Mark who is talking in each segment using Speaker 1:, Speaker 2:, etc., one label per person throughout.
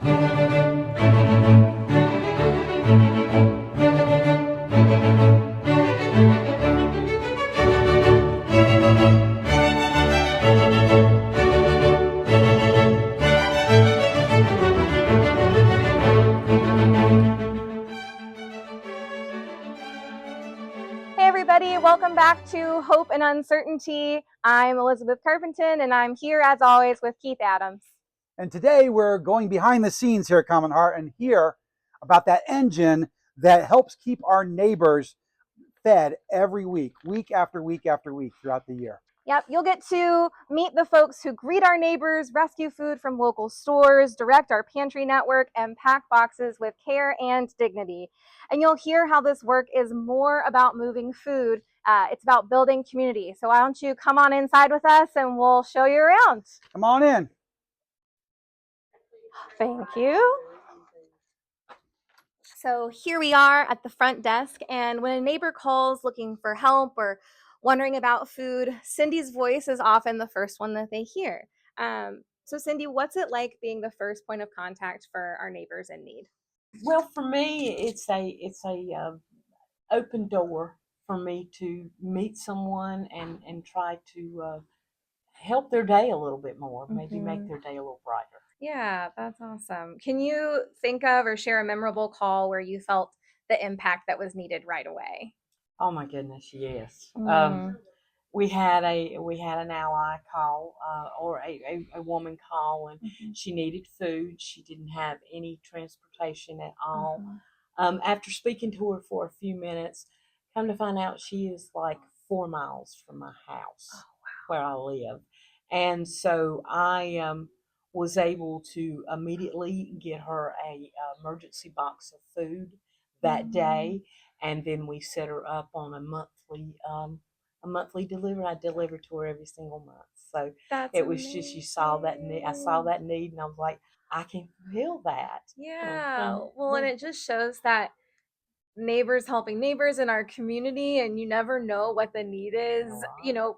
Speaker 1: Hey everybody, welcome back to Hope and Uncertainty. I'm Elizabeth Carpenton and I'm here as always with Keith Adams.
Speaker 2: And today we're going behind the scenes here at Common Heart and hear about that engine that helps keep our neighbors fed every week, week after week after week throughout the year.
Speaker 1: Yep, you'll get to meet the folks who greet our neighbors, rescue food from local stores, direct our pantry network, and pack boxes with care and dignity. And you'll hear how this work is more about moving food. It's about building community. So why don't you come on inside with us and we'll show you around.
Speaker 2: Come on in.
Speaker 1: Thank you. So here we are at the front desk, and when a neighbor calls looking for help or wondering about food, Cindy's voice is often the first one that they hear. So Cindy, what's it like being the first point of contact for our neighbors in need?
Speaker 3: Well, for me, it's a open door for me to meet someone and try to help their day a little bit more, maybe make their day a little brighter.
Speaker 1: Yeah, that's awesome. Can you think of or share a memorable call where you felt the impact that was needed right away?
Speaker 3: Oh my goodness, yes.
Speaker 1: Mm.
Speaker 3: We had an ally call or a woman call, and
Speaker 1: Mhm.
Speaker 3: she needed food. She didn't have any transportation at all.
Speaker 1: Mhm.
Speaker 3: After speaking to her for a few minutes, come to find out she is like 4 miles from my house where I live. And so I was able to immediately get her a emergency box of food that day, and then we set her up on a monthly delivery. I deliver to her every single month. So
Speaker 1: That's
Speaker 3: it was just, you saw that need. I saw that need, and I was like, I can fulfill that.
Speaker 1: Yeah. Well, and it just shows that neighbors helping neighbors in our community, and you never know what the need is,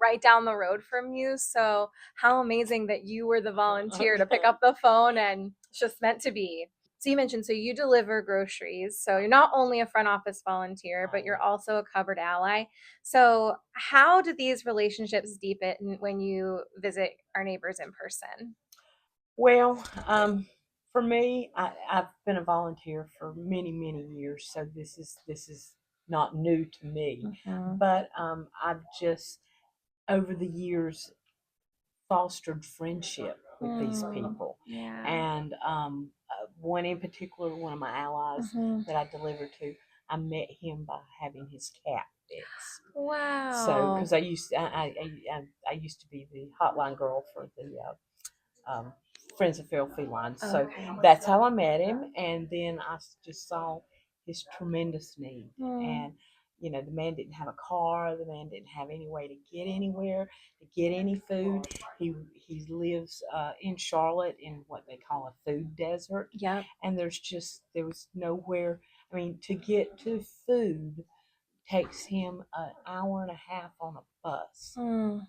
Speaker 1: right down the road from you. So how amazing that you were the volunteer to pick up the phone, and it's just meant to be. So you mentioned, so you deliver groceries, so you're not only a front office volunteer but you're also a covered ally. So how do these relationships deepen when you visit our neighbors in person?
Speaker 3: Well, for me, I've been a volunteer for many, many years, so this is not new to me.
Speaker 1: Mhm.
Speaker 3: But I've just over the years fostered friendship with these people,
Speaker 1: Yeah.
Speaker 3: and one in particular, one of my allies
Speaker 1: Mhm.
Speaker 3: that I delivered to, I met him by having his cat fixed. So,
Speaker 1: Wow.
Speaker 3: because I used to be the hotline girl for the Friends of Feral Felines. So
Speaker 1: Okay.
Speaker 3: that's how I met him, and then I just saw his tremendous need.
Speaker 1: Mm.
Speaker 3: And the man didn't have a car. The man didn't have any way to get anywhere, to get any food. He lives in Charlotte in what they call a food desert,
Speaker 1: Yep.
Speaker 3: and there was nowhere. I mean, to get to food takes him an hour and a half on a bus,
Speaker 1: Mm.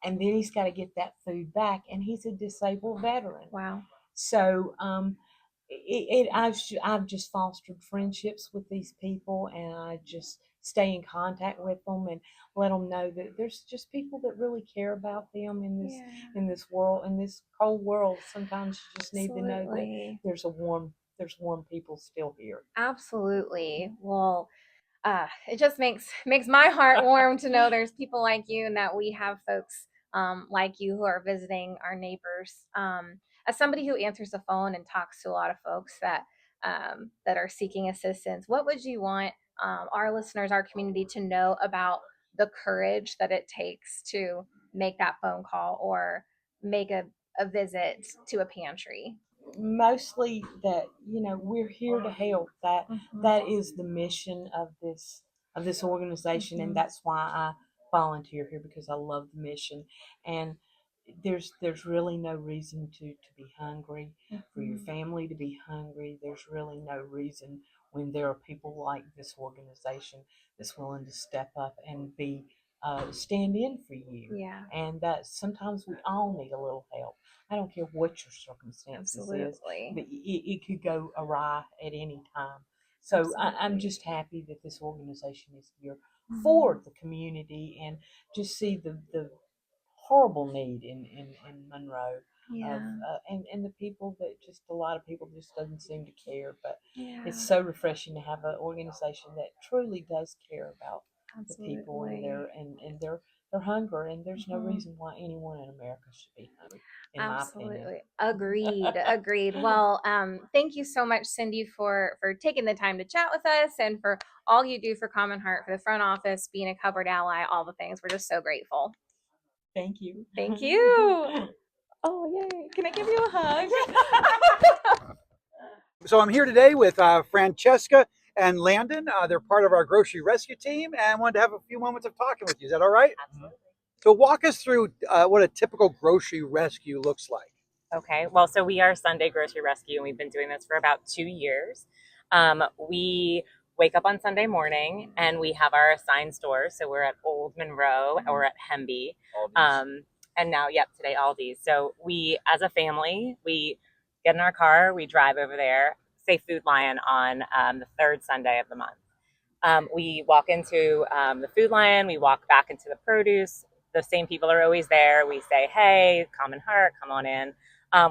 Speaker 3: and then he's got to get that food back, and he's a disabled veteran.
Speaker 1: Wow.
Speaker 3: So I've just fostered friendships with these people, and I just stay in contact with them and let them know that there's just people that really care about them
Speaker 1: Yeah.
Speaker 3: in this world, in this cold world. Sometimes you just need to know that
Speaker 1: Absolutely.
Speaker 3: there's warm people still here.
Speaker 1: Absolutely. Well, it just makes my heart warm to know there's people like you, and that we have folks like you who are visiting our neighbors. As somebody who answers the phone and talks to a lot of folks that are seeking assistance, what would you want our listeners, our community, to know about the courage that it takes to make that phone call or make a visit to a pantry?
Speaker 3: Mostly that we're here to help. That is the mission of this organization, and
Speaker 1: Mhm.
Speaker 3: that's why I volunteer here, because I love the mission. And there's really no reason to be hungry, for your
Speaker 1: Mhm.
Speaker 3: family to be hungry. There's really no reason when there are people like this organization that's willing to step up and be stand in for you.
Speaker 1: Yeah.
Speaker 3: And that sometimes we all need a little help. I don't care what your circumstances is,
Speaker 1: Absolutely.
Speaker 3: but it could go awry at any time. So I'm
Speaker 1: Absolutely.
Speaker 3: just happy that this organization is here
Speaker 1: Mhm.
Speaker 3: for the community, and just see the horrible need in Monroe of
Speaker 1: Yeah.
Speaker 3: and the people that just a lot of people just doesn't seem to care, but
Speaker 1: Yeah.
Speaker 3: it's so refreshing to have an organization that truly does care about the people and
Speaker 1: Absolutely.
Speaker 3: their hunger, and there's no
Speaker 1: Mhm.
Speaker 3: reason why anyone in America should be hungry, in my opinion.
Speaker 1: Absolutely. Agreed. Agreed. Well, thank you so much, Cindy, for taking the time to chat with us and for all you do for Common Heart, for the front office, being a cupboard ally, all the things. We're just so grateful.
Speaker 3: Thank you.
Speaker 1: Thank you. Oh, yay. Can I give you a hug?
Speaker 2: So I'm here today with Francesca and Landon. They're part of our grocery rescue team, and wanted to have a few moments of talking with you. Is that all right?
Speaker 4: Absolutely.
Speaker 2: So walk us through what a typical grocery rescue looks like.
Speaker 4: Okay. Well, so we are Sunday Grocery Rescue, and we've been doing this for about 2 years. We wake up on Sunday morning, and we have our assigned stores. So we're at Old Monroe, or we're at Hemby, and now, today Aldi's. So we, as a family, we get in our car, we drive over there, say Food Lion on the third Sunday of the month. We walk into the Food Lion, we walk back into the produce. The same people are always there. We say, hey, Common Heart, come on in.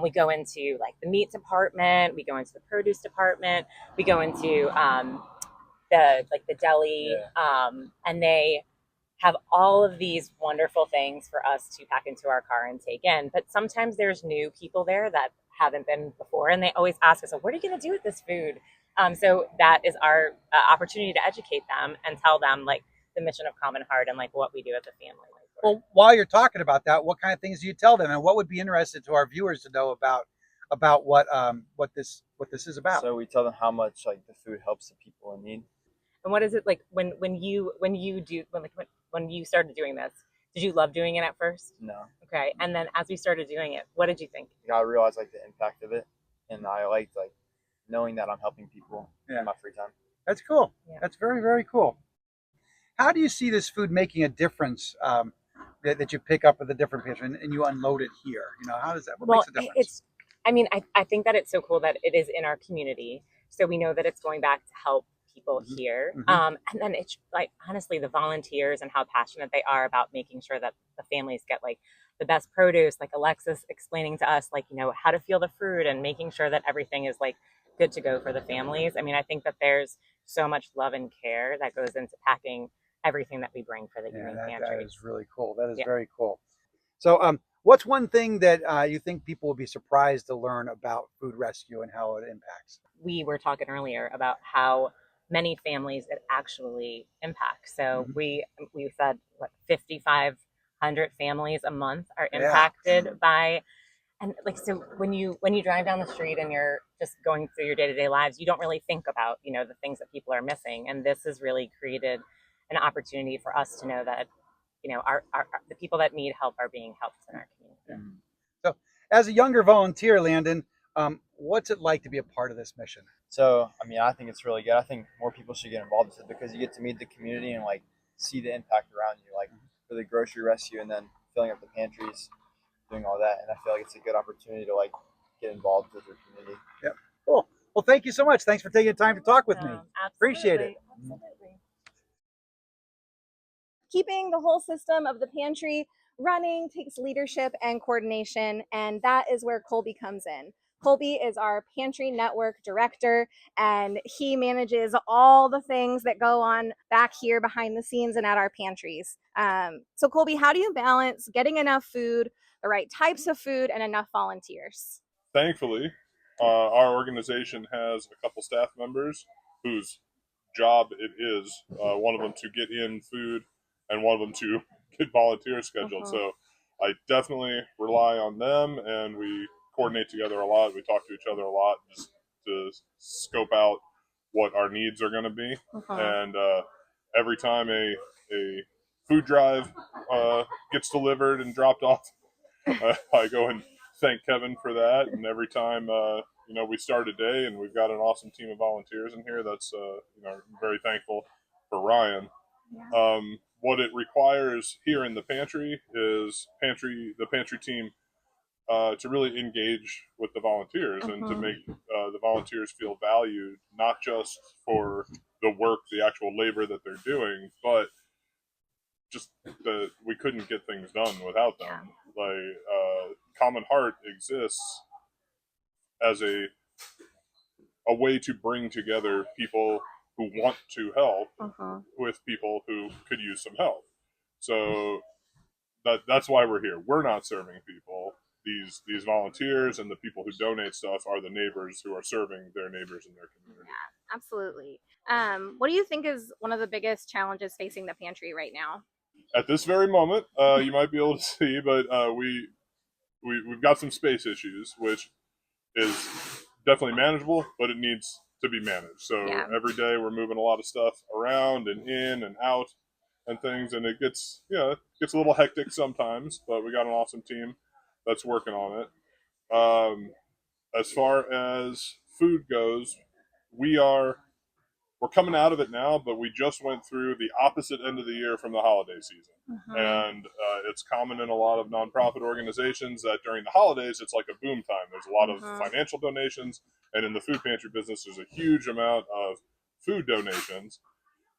Speaker 4: We go into like the meat department. We go into the produce department. We go into the deli, and they have all of these wonderful things for us to pack into our car and take in. But sometimes there's new people there that haven't been before, and they always ask us, "So what are you going to do with this food?" So that is our opportunity to educate them and tell them like the mission of Common Heart and like what we do as a family.
Speaker 2: Well, while you're talking about that, what kind of things do you tell them, and what would be interested to our viewers to know about what this is about?
Speaker 5: So we tell them how much like the food helps the people in need.
Speaker 4: And what is it like when you started doing this? Did you love doing it at first?
Speaker 5: No,
Speaker 4: Okay, and then as we started doing it, what did you think?
Speaker 5: I realized like the impact of it, and I liked like knowing that I'm helping people in my free time.
Speaker 2: That's cool.
Speaker 4: Yeah.
Speaker 2: That's very, very cool. How do you see this food making a difference that you pick up at the different pantries and you unload it here? You know, how does that? What makes a difference?
Speaker 4: I think that it's so cool that it is in our community, so we know that it's going back to help people here. And then it's like honestly, the volunteers and how passionate they are about making sure that the families get like the best produce. Like Alexis explaining to us, like how to feel the fruit and making sure that everything is like good to go for the families. I mean, I think that there's so much love and care that goes into packing everything that we bring for the Union Pantry.
Speaker 2: That is really cool. That is very cool. So, what's one thing that you think people will be surprised to learn about food rescue and how it impacts?
Speaker 4: We were talking earlier about how many families it actually impacts. So we said what 5,500 families a month are impacted by. And like, so when you drive down the street and you're just going through your day-to-day lives, you don't really think about, the things that people are missing. And this has really created an opportunity for us to know that, our the people that need help are being helped in our community.
Speaker 2: So as a younger volunteer, Landon, what's it like to be a part of this mission?
Speaker 5: So, I mean, I think it's really good. I think more people should get involved with it because you get to meet the community and like see the impact around you, like for the grocery rescue and then filling up the pantries, doing all that. And I feel like it's a good opportunity to like get involved with your community.
Speaker 2: Yep. Cool. Well, thank you so much. Thanks for taking the time to talk with me. Appreciate it.
Speaker 4: Absolutely.
Speaker 1: Keeping the whole system of the pantry running takes leadership and coordination, and that is where Colby comes in. Colby is our pantry network director, and he manages all the things that go on back here behind the scenes and at our pantries. So Colby, how do you balance getting enough food, the right types of food, and enough volunteers?
Speaker 6: Thankfully, our organization has a couple staff members whose job it is, one of them to get in food and one of them to get volunteers scheduled. So I definitely rely on them, and we coordinate together a lot. We talk to each other a lot just to scope out what our needs are going to be. And every time a food drive gets delivered and dropped off, I go and thank Kevin for that. And every time we start a day and we've got an awesome team of volunteers in here, that's I'm very thankful for Ryan. what it requires here in the pantry is the pantry team to really engage with the volunteers and to make the volunteers feel valued, not just for the work, the actual labor that they're doing, but just that we couldn't get things done without them. Like Common Heart exists as a way to bring together people who want to help with people who could use some help. So that's why we're here. We're not serving people. These volunteers and the people who donate stuff are the neighbors who are serving their neighbors in their community.
Speaker 1: Yeah, absolutely. What do you think is one of the biggest challenges facing the pantry right now?
Speaker 6: At this very moment, you might be able to see, but we've got some space issues, which is definitely manageable, but it needs to be managed. So every day we're moving a lot of stuff around and in and out and things, and it gets a little hectic sometimes, but we got an awesome team that's working on it. As far as food goes, we're coming out of it now, but we just went through the opposite end of the year from the holiday season. And it's common in a lot of nonprofit organizations that during the holidays, it's like a boom time. There's a lot of financial donations, and in the food pantry business, there's a huge amount of food donations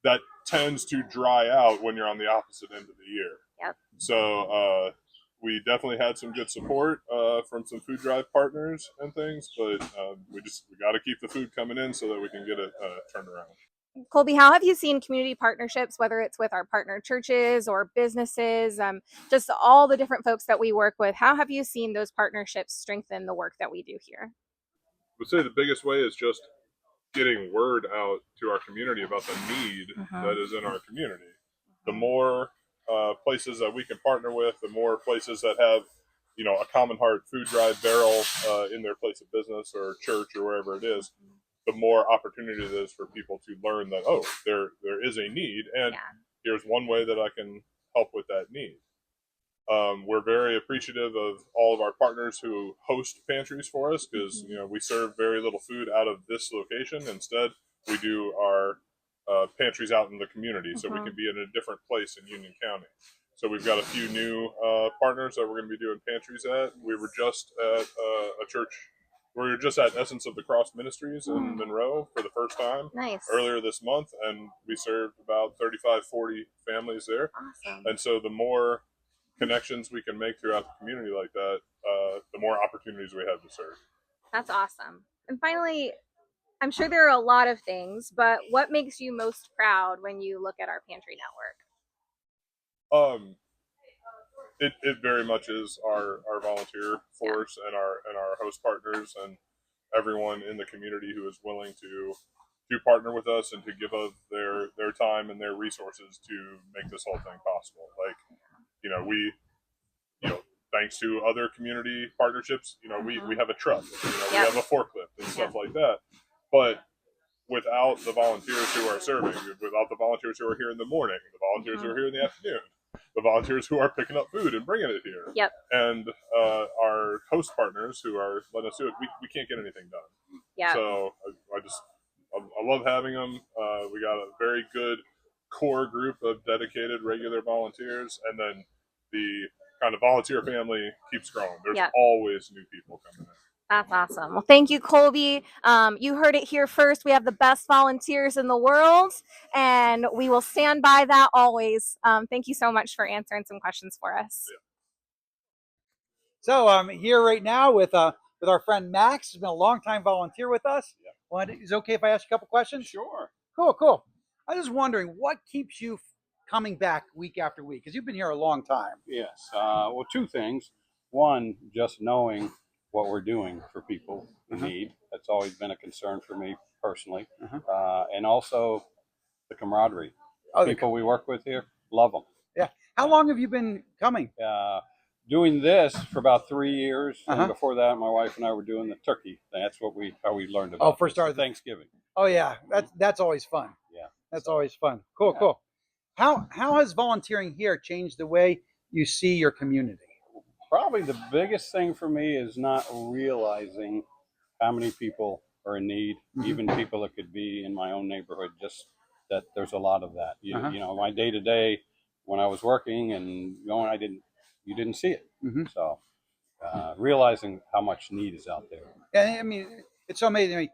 Speaker 6: that tends to dry out when you're on the opposite end of the year.
Speaker 1: Yep.
Speaker 6: So we definitely had some good support from some food drive partners and things, but we got to keep the food coming in so that we can get it turned around.
Speaker 1: Colby, how have you seen community partnerships, whether it's with our partner churches or businesses, just all the different folks that we work with? How have you seen those partnerships strengthen the work that we do here?
Speaker 6: I would say the biggest way is just getting word out to our community about the need that is in our community. The more places that we can partner with, the more places that have, a Common Heart food drive barrel in their place of business or church or wherever it is, the more opportunity it is for people to learn that, oh, there is a need, and here's one way that I can help with that need. We're very appreciative of all of our partners who host pantries for us because we serve very little food out of this location. Instead, we do our pantries out in the community, so we can be in a different place in Union County. So we've got a few new partners that we're going to be doing pantries at. We were just at a church. We were just at Essence of the Cross Ministries in Monroe for the first time earlier this month, and we served about 35, 40 families there.
Speaker 1: Awesome.
Speaker 6: And so the more connections we can make throughout the community like that, the more opportunities we have to serve.
Speaker 1: That's awesome. And finally, I'm sure there are a lot of things, but what makes you most proud when you look at our pantry network?
Speaker 6: It very much is our volunteer force and our host partners and everyone in the community who is willing to partner with us and to give up their time and their resources to make this whole thing possible. Like, we thanks to other community partnerships, we have a truck, we have a forklift and stuff like that. But without the volunteers who are serving, without the volunteers who are here in the morning, the volunteers who are here in the afternoon, the volunteers who are picking up food and bringing it here, and our host partners who are letting us do it, we can't get anything done. So I love having them. We got a very good core group of dedicated regular volunteers, and then the kind of volunteer family keeps growing. There's always new people coming in.
Speaker 1: That's awesome. Well, thank you, Colby. You heard it here first. We have the best volunteers in the world, and we will stand by that always. Thank you so much for answering some questions for us.
Speaker 2: So I'm here right now with our friend Max, who's been a long-time volunteer with us. Is it okay if I ask you a couple questions?
Speaker 7: Sure.
Speaker 2: Cool. I was wondering, what keeps you coming back week after week? Because you've been here a long time.
Speaker 7: Yes. Well, two things. One, just knowing what we're doing for people in need. That's always been a concern for me personally. And also the camaraderie. People we work with here, love them.
Speaker 2: Yeah. How long have you been coming?
Speaker 7: Doing this for about 3 years. And before that, my wife and I were doing the turkey. That's how we learned about
Speaker 2: first started
Speaker 7: Thanksgiving.
Speaker 2: Oh yeah, that's always fun.
Speaker 7: Yeah.
Speaker 2: That's always fun. Cool. How has volunteering here changed the way you see your community?
Speaker 7: Probably the biggest thing for me is not realizing how many people are in need, even people that could be in my own neighborhood, just that there's a lot of that. You know, my day-to-day when I was working and going, you didn't see it.
Speaker 2: Mhm.
Speaker 7: So realizing how much need is out there.
Speaker 2: And I mean, it's so amazing. I mean,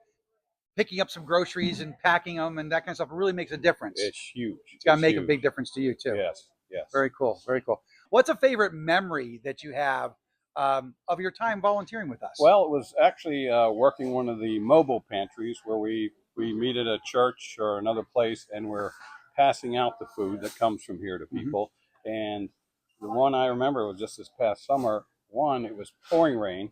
Speaker 2: picking up some groceries and packing them and that kind of stuff really makes a difference.
Speaker 7: It's huge.
Speaker 2: It's got to
Speaker 7: It's
Speaker 2: make a
Speaker 7: huge.
Speaker 2: big difference to you too.
Speaker 7: Yes, yes.
Speaker 2: Very cool. Very cool. What's a favorite memory that you have of your time volunteering with us?
Speaker 7: Well, it was actually working one of the mobile pantries where we meet at a church or another place, and we're passing out the food that comes from here to people. And the one I remember was just this past summer. One, it was pouring rain.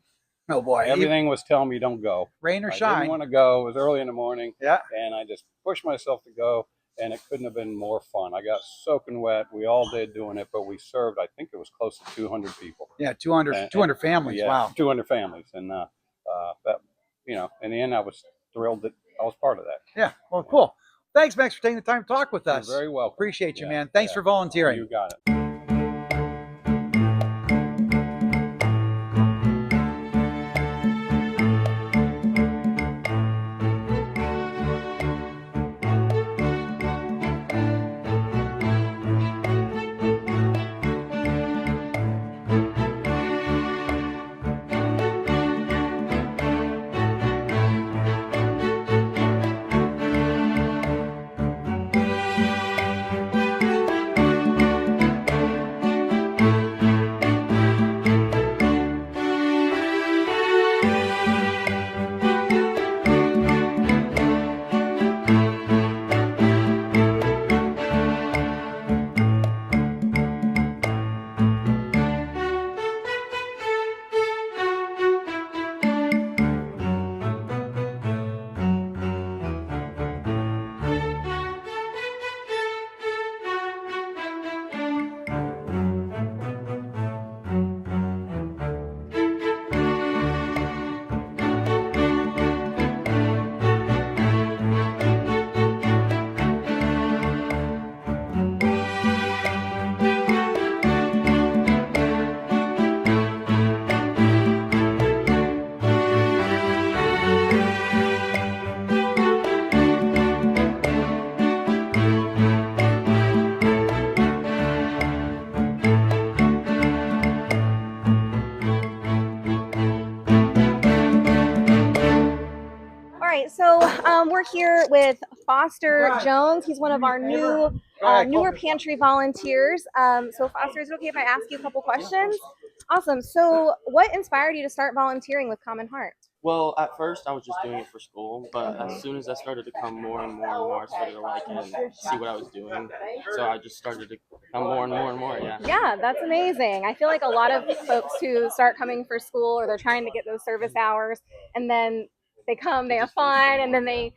Speaker 2: Oh boy,
Speaker 7: Everything was telling me don't go.
Speaker 2: rain or
Speaker 7: I
Speaker 2: shine.
Speaker 7: didn't want to go. It was early in the morning.
Speaker 2: Yeah.
Speaker 7: And I just pushed myself to go, and it couldn't have been more fun. I got soaking wet. We all did doing it, but we served, I think it was close to 200 people.
Speaker 2: Yeah, 200 families.
Speaker 7: Yeah,
Speaker 2: Wow.
Speaker 7: 200 families. And that, in the end, I was thrilled that I was part of that.
Speaker 2: Yeah. Well, cool. Thanks, Max, for taking the time to talk with us.
Speaker 7: You're very welcome.
Speaker 2: Appreciate you,
Speaker 7: Yeah,
Speaker 2: man. Thanks
Speaker 7: yeah.
Speaker 2: for volunteering.
Speaker 7: You got it.
Speaker 1: So we're here with Foster Jones. He's one of our newer pantry volunteers. So Foster, is it okay if I ask you a couple questions? Awesome. So what inspired you to start volunteering with Common Heart?
Speaker 8: Well, at first I was just doing it for school, but as soon as I started to come more and more and more, I started to like it and see what I was doing. So I just started to come more and more and more, yeah.
Speaker 1: Yeah, that's amazing. I feel like a lot of folks who start coming for school, or they're trying to get those service hours, and then they come, they have fun, and then they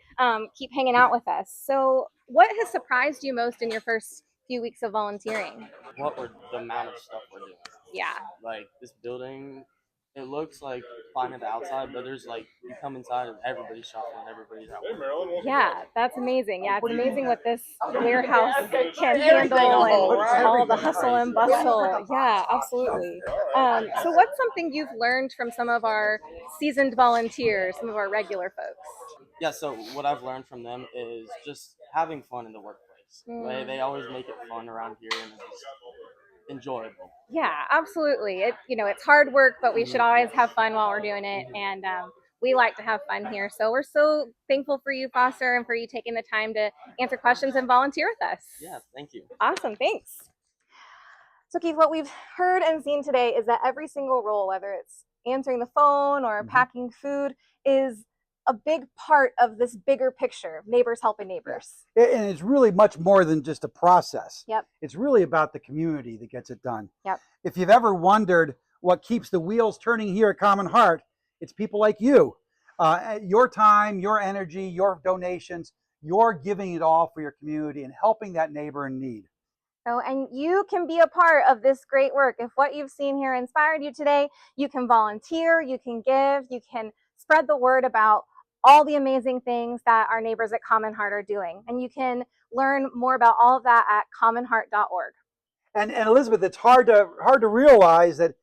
Speaker 1: keep hanging out with us. So what has surprised you most in your first few weeks of volunteering?
Speaker 8: The amount of stuff we're doing.
Speaker 1: Yeah.
Speaker 8: Like this building, it looks like fine at the outside, but there's like, you come inside and everybody's shopping, everybody's out.
Speaker 6: Hey, Marilyn.
Speaker 1: Yeah, that's amazing. Yeah, it's amazing what this warehouse can handle and all the hustle and bustle. Yeah, absolutely. So what's something you've learned from some of our seasoned volunteers, some of our regular folks?
Speaker 8: Yeah, so what I've learned from them is just having fun in the workplace. They always make it fun around here and just enjoyable.
Speaker 1: Yeah, absolutely. It's hard work, but we should always have fun while we're doing it. And we like to have fun here. So we're so thankful for you, Foster, and for you taking the time to answer questions and volunteer with us.
Speaker 8: Yeah, thank you.
Speaker 1: Awesome, thanks. So Keith, what we've heard and seen today is that every single role, whether it's answering the phone or packing food, is a big part of this bigger picture, neighbors helping neighbors.
Speaker 2: And it's really much more than just a process.
Speaker 1: Yep.
Speaker 2: It's really about the community that gets it done.
Speaker 1: Yep.
Speaker 2: If you've ever wondered what keeps the wheels turning here at Common Heart, it's people like you. Your time, your energy, your donations, you're giving it all for your community and helping that neighbor in need.
Speaker 1: So, and you can be a part of this great work. If what you've seen here inspired you today, you can volunteer, you can give, you can spread the word about all the amazing things that our neighbors at Common Heart are doing. And you can learn more about all of that at commonheart.org.
Speaker 2: And Elizabeth, it's hard to realize that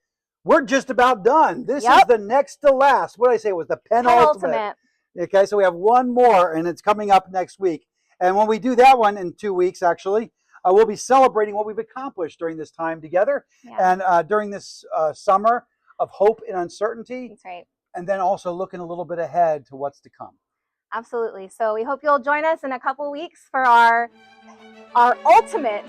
Speaker 2: we're just about done. This is the next to last. What did I say? It was the penultimate. Okay, so we have one more, and it's coming up next week. And when we do that one in 2 weeks, actually, we'll be celebrating what we've accomplished during this time together,
Speaker 9: Yeah,
Speaker 2: and during this summer of hope and uncertainty,
Speaker 9: that's right.
Speaker 2: and then also looking a little bit ahead to what's to come.
Speaker 9: Absolutely. So we hope you'll join us in a couple weeks for our ultimate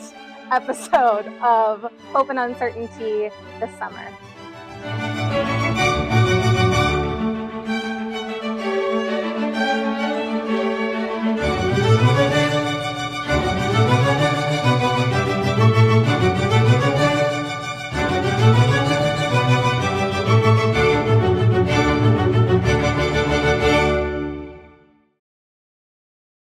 Speaker 9: episode of Hope and Uncertainty this summer.